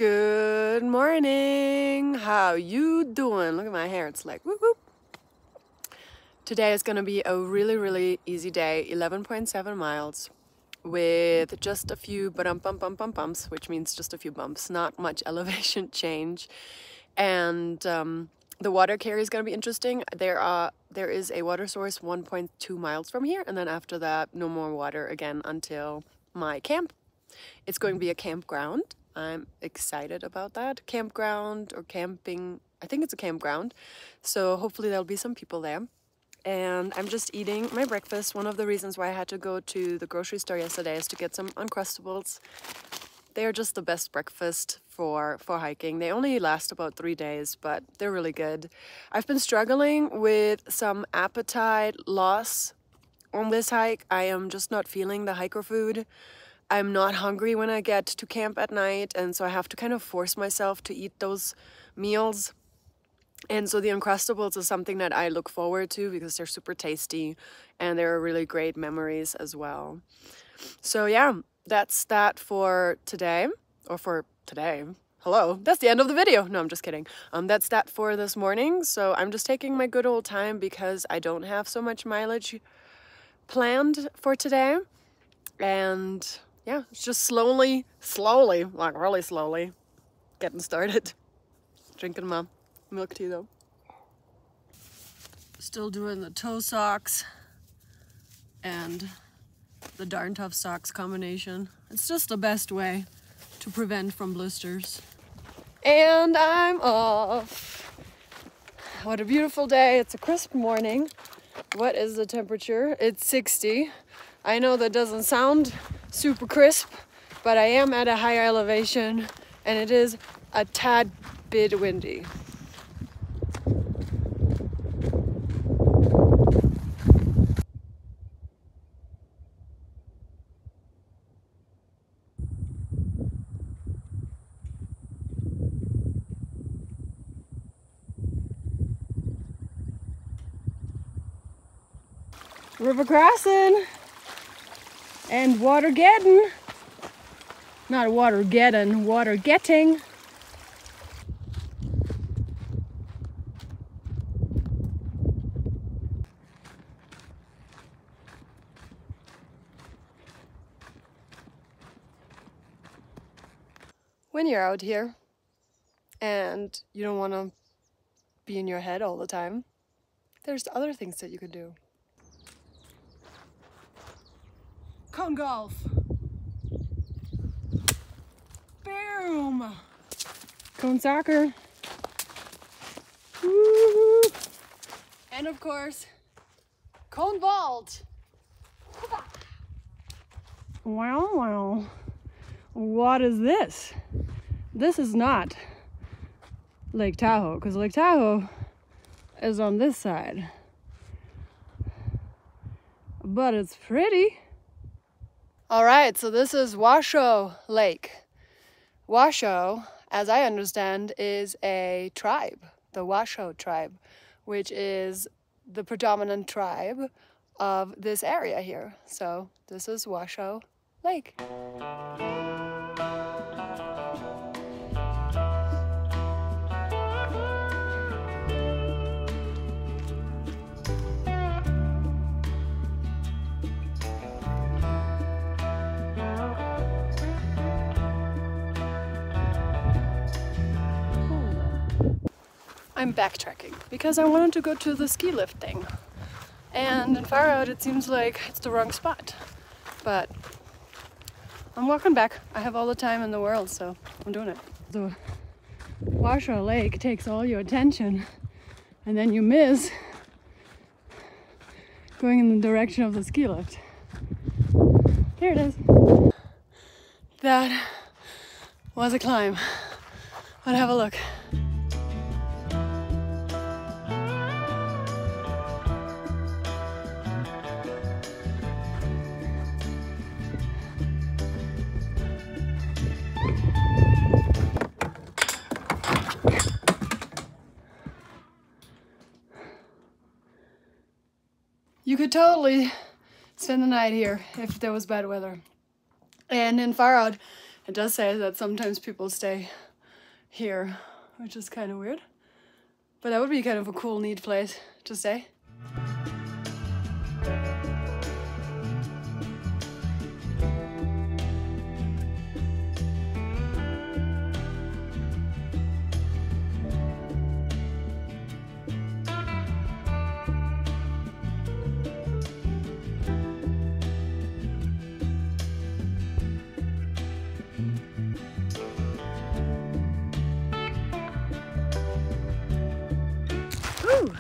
Good morning. How you doing? Look at my hair. It's like whoop whoop. Today is gonna be a really easy day. 11.7 miles with just a few bumps, which means just a few bumps, not much elevation change. And the water carry is gonna be interesting. There is a water source 1.2 miles from here, and then after that, no more water again until my camp. It's going to be a campground. I'm excited about that. Campground or camping, I think it's a campground. So hopefully there'll be some people there. And I'm just eating my breakfast. One of the reasons why I had to go to the grocery store yesterday is to get some Uncrustables. They're just the best breakfast for hiking. They only last about 3 days, but they're really good. I've been struggling with some appetite loss on this hike. I am just not feeling the hiker food. I'm not hungry when I get to camp at night, and so I have to kind of force myself to eat those meals. And so the Uncrustables is something that I look forward to because they're super tasty and they're really great memories as well. So yeah, that's that for today, or for today. Hello, that's the end of the video. No, I'm just kidding. That's that for this morning. So I'm just taking my good old time because I don't have so much mileage planned for today. And yeah, it's just slowly, like really slowly, getting started. Drinking my milk tea though. Still doing the toe socks and the darn tough socks combination. It's just the best way to prevent from blisters. And I'm off. What a beautiful day. It's a crisp morning. What is the temperature? It's 60. I know that doesn't sound super crisp, but I am at a higher elevation and it is a tad bit windy. River Crossin and water getting. Not water getting, water getting. When you're out here and you don't want to be in your head all the time, there's other things that you can do. Cone golf. Boom. Cone soccer. Woo. And of course, cone vault. Wow. What is this? This is not Lake Tahoe, because Lake Tahoe is on this side. But it's pretty. All right, so this is Washoe Lake. Washoe, as I understand, is a tribe, the Washoe tribe, which is the predominant tribe of this area here. So this is Washoe Lake. I'm backtracking because I wanted to go to the ski lift thing, and in far out it seems like it's the wrong spot, but I'm walking back. I have all the time in the world, so I'm doing it. The Washoe Lake takes all your attention and then you miss going in the direction of the ski lift. Here it is. That was a climb, but have a look. You could totally spend the night here if there was bad weather. And in far out, it does say that sometimes people stay here, which is kind of weird. But that would be kind of a cool, neat place to stay. Ooh,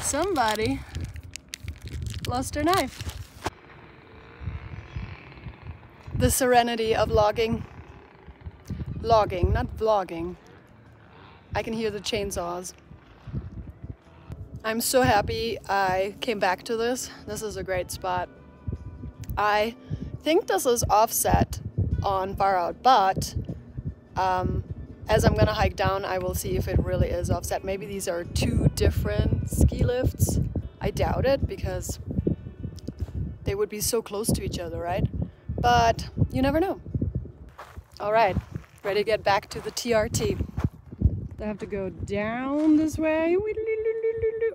somebody lost their knife. The serenity of logging. Logging, not vlogging. I can hear the chainsaws. I'm so happy I came back to this. This is a great spot. I think this is offset on Far Out, but as I'm gonna hike down, I will see if it really is offset. Maybe these are two different ski lifts. I doubt it because they would be so close to each other, right? But you never know. All right, ready to get back to the TRT. I have to go down this way,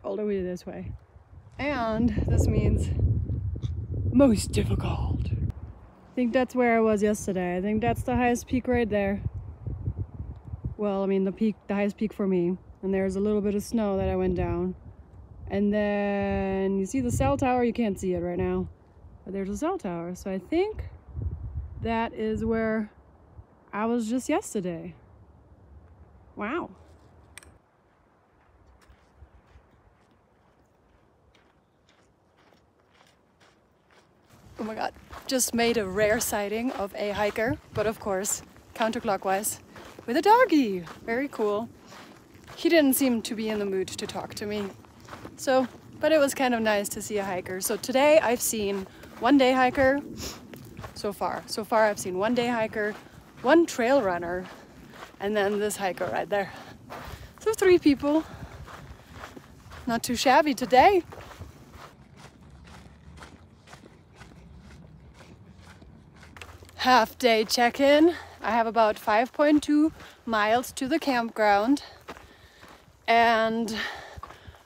all the way this way. And this means most difficult. I think that's where I was yesterday. I think that's the highest peak right there. Well, I mean the highest peak for me. And there's a little bit of snow that I went down. And then you see the cell tower, you can't see it right now. But there's a cell tower. So I think that is where I was just yesterday. Wow. Oh my God, just made a rare sighting of a hiker, but of course, counterclockwise. With a doggy, very cool. He didn't seem to be in the mood to talk to me. So, but it was kind of nice to see a hiker. So today I've seen one day hiker so far. So far I've seen one day hiker, one trail runner, and then this hiker right there. So 3 people. Not too shabby today. Half day check-in. I have about 5.2 miles to the campground, and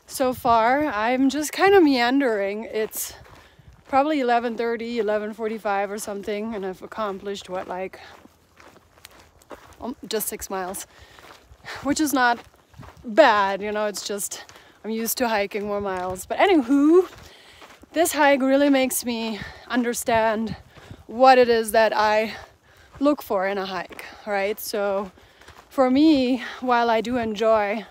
so far I'm just kind of meandering. It's probably 11:30, 11:45 or something, and I've accomplished what, like just 6 miles, which is not bad, you know. It's just I'm used to hiking more miles. But anywho, this hike really makes me understand what it is that I look for in a hike, right? So for me, while I do enjoy,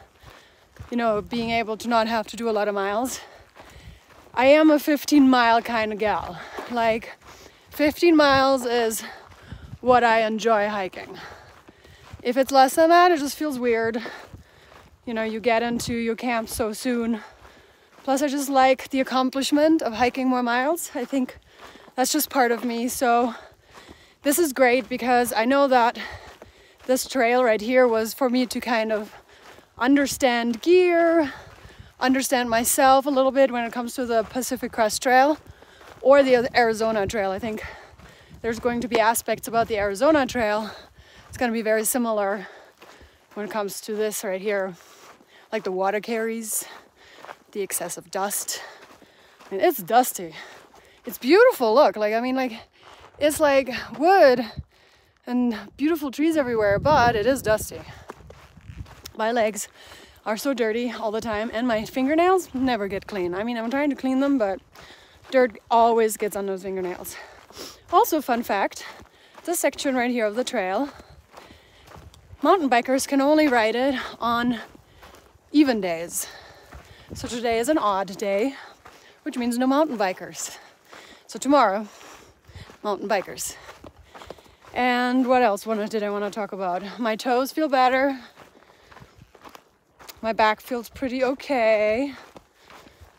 you know, being able to not have to do a lot of miles, I am a 15-mile kind of gal. Like 15 miles is what I enjoy hiking. If it's less than that, it just feels weird. You know, you get into your camp so soon. Plus I just like the accomplishment of hiking more miles. I think that's just part of me. So this is great because I know that this trail right here was for me to kind of understand gear, understand myself a little bit when it comes to the Pacific Crest Trail or the Arizona Trail. I think there's going to be aspects about the Arizona Trail. It's going to be very similar when it comes to this right here, like the water carries, the excessive dust. I mean, it's dusty. It's beautiful, look, like, I mean, like, it's like wood and beautiful trees everywhere, but it is dusty. My legs are so dirty all the time, and my fingernails never get clean. I mean, I'm trying to clean them, but dirt always gets on those fingernails. Also, fun fact, this section right here of the trail, mountain bikers can only ride it on even days. So today is an odd day, which means no mountain bikers. So tomorrow, mountain bikers. And what else did I want to talk about? My toes feel better. My back feels pretty okay.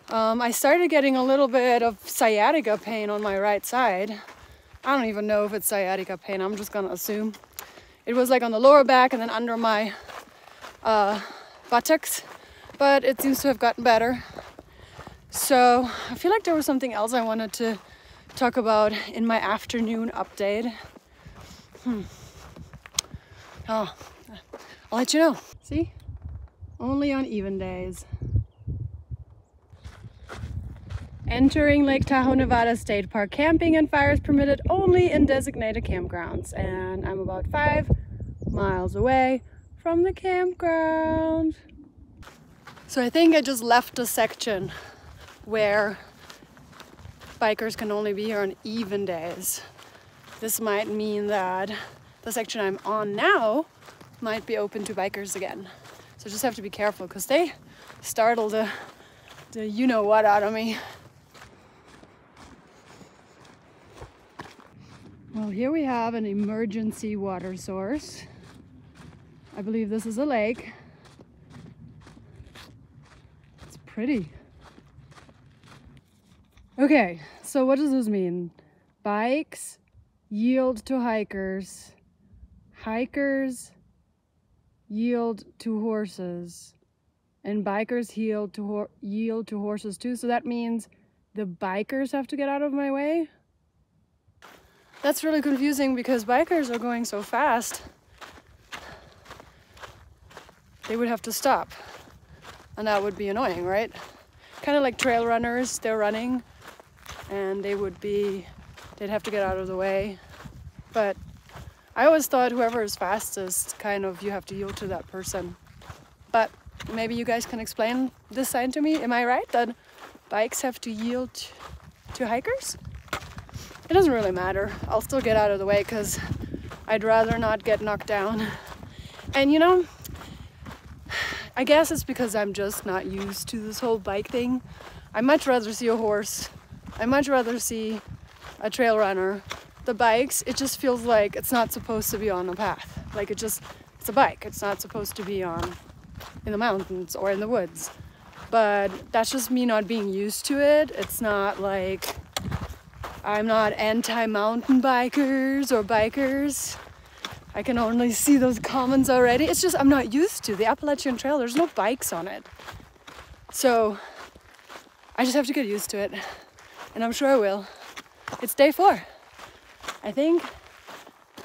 I started getting a little bit of sciatica pain on my right side. I don't even know if it's sciatica pain. I'm just gonna assume. It was like on the lower back and then under my buttocks, but it seems to have gotten better. So I feel like there was something else I wanted to talk about in my afternoon update. I'll I'll let you know. See? Only on even days. Entering Lake Tahoe, Nevada State Park. Camping and fire is permitted only in designated campgrounds. And I'm about 5 miles away from the campground. So I think I just left a section where bikers can only be here on even days. This might mean that the section I'm on now might be open to bikers again. So just have to be careful because they startled the you-know-what out of me. Well, here we have an emergency water source. I believe this is a lake. It's pretty. Okay, so what does this mean? Bikes yield to hikers. Hikers yield to horses. And bikers yield to horses too. So that means the bikers have to get out of my way? That's really confusing because bikers are going so fast. They would have to stop. And that would be annoying, right? Kind of like trail runners, they're running and they'd have to get out of the way. But I always thought whoever is fastest, kind of, you have to yield to that person. But maybe you guys can explain this sign to me. Am I right that bikes have to yield to hikers? It doesn't really matter. I'll still get out of the way because I'd rather not get knocked down. And you know, I guess it's because I'm just not used to this whole bike thing. I'd much rather see a horse. I'd much rather see a trail runner. The bikes, it just feels like it's not supposed to be on a path. Like it's a bike. It's not supposed to be in the mountains or in the woods. But that's just me not being used to it. It's not like I'm not anti-mountain bikers or bikers. I can only see those comments already. It's just I'm not used to the Appalachian Trail. There's no bikes on it. So I just have to get used to it. And I'm sure I will. It's day 4. I think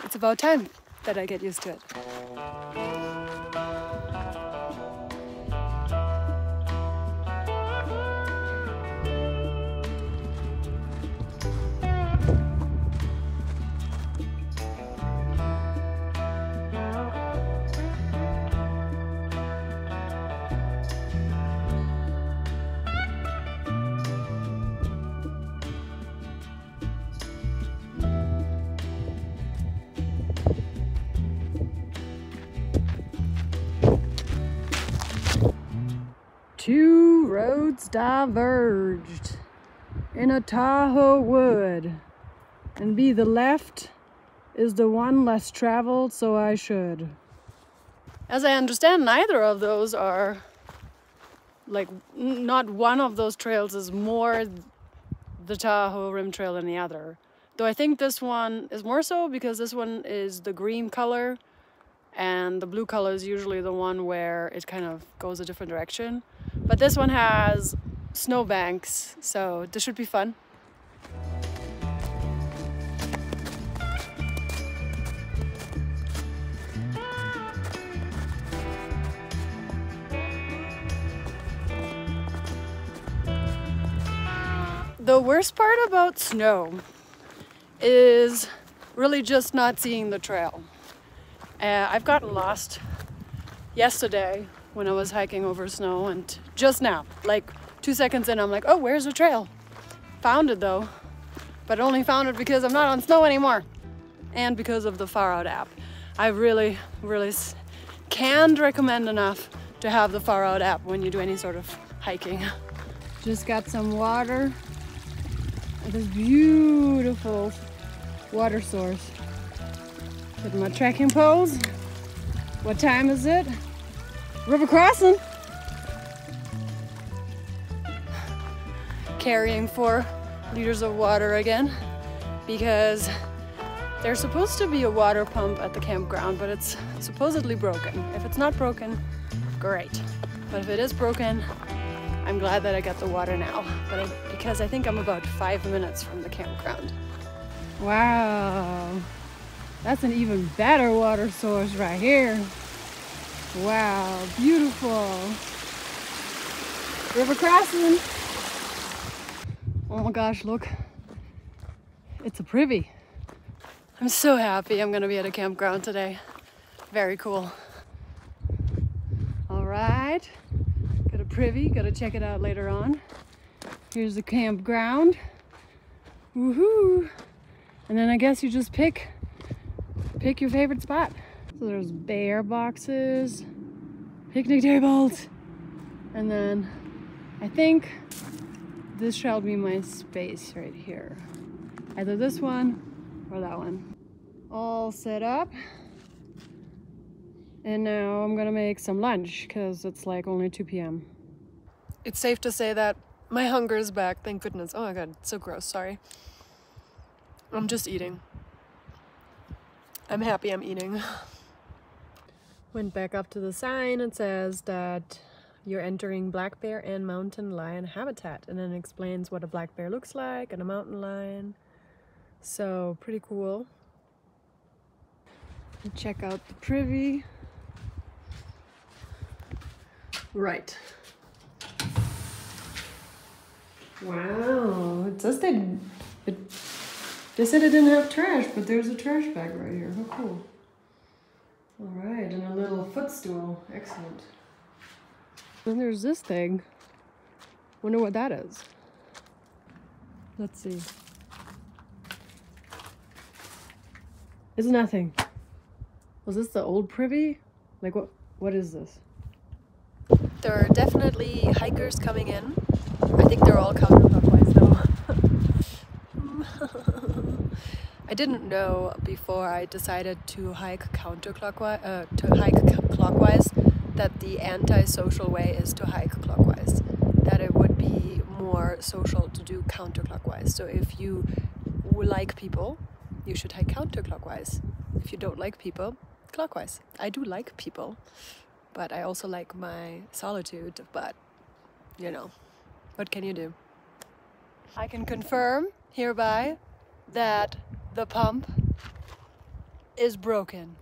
it's about time that I get used to it. Two roads diverged in a Tahoe wood, and be the left is the one less traveled, so I should. As I understand, neither of those are, like, not one of those trails is more the Tahoe Rim Trail than the other. Though I think this one is more so because this one is the green color and the blue color is usually the one where it kind of goes a different direction. But this one has snowbanks, so this should be fun. The worst part about snow is really just not seeing the trail. I've gotten lost yesterday when I was hiking over snow, and just now, like 2 seconds in, I'm like, oh, where's the trail? Found it though, but only found it because I'm not on snow anymore and because of the Far Out app. I really, really can't recommend enough to have the Far Out app when you do any sort of hiking. Just got some water at this beautiful water source. With my trekking poles. What time is it? River Crossin. Carrying 4 liters of water again because there's supposed to be a water pump at the campground, but it's supposedly broken. If it's not broken, great. But if it is broken, I'm glad that I got the water now. Because I think I'm about 5 minutes from the campground. Wow. That's an even better water source right here. Wow, beautiful. River Crossin. Oh my gosh, look. It's a privy. I'm so happy I'm gonna be at a campground today. Very cool. All right, got a privy, gotta check it out later on. Here's the campground. Woohoo! And then I guess you just pick your favorite spot. So there's bear boxes, picnic tables, and then I think this shall be my space right here. Either this one or that one. All set up. And now I'm gonna make some lunch because it's like only 2 p.m. It's safe to say that my hunger is back, thank goodness. Oh my god, it's so gross, sorry. I'm just eating. I'm happy I'm eating. Went back up to the sign. It says that you're entering black bear and mountain lion habitat, and then it explains what a black bear looks like and a mountain lion. So pretty cool. Check out the privy. Right. Wow, it says they said it didn't have trash, but there's a trash bag right here. How cool. All right, and a little footstool. Excellent. Then there's this thing. Wonder what that is. Let's see. It's nothing. Was this the old privy? Like what is this? There are definitely hikers coming in. I think they're all counterclockwise though. I didn't know before I decided to hike clockwise that the anti-social way is to hike clockwise. That it would be more social to do counterclockwise. So if you like people, you should hike counterclockwise. If you don't like people, clockwise. I do like people, but I also like my solitude, but you know, what can you do? I can confirm hereby that the pump is broken.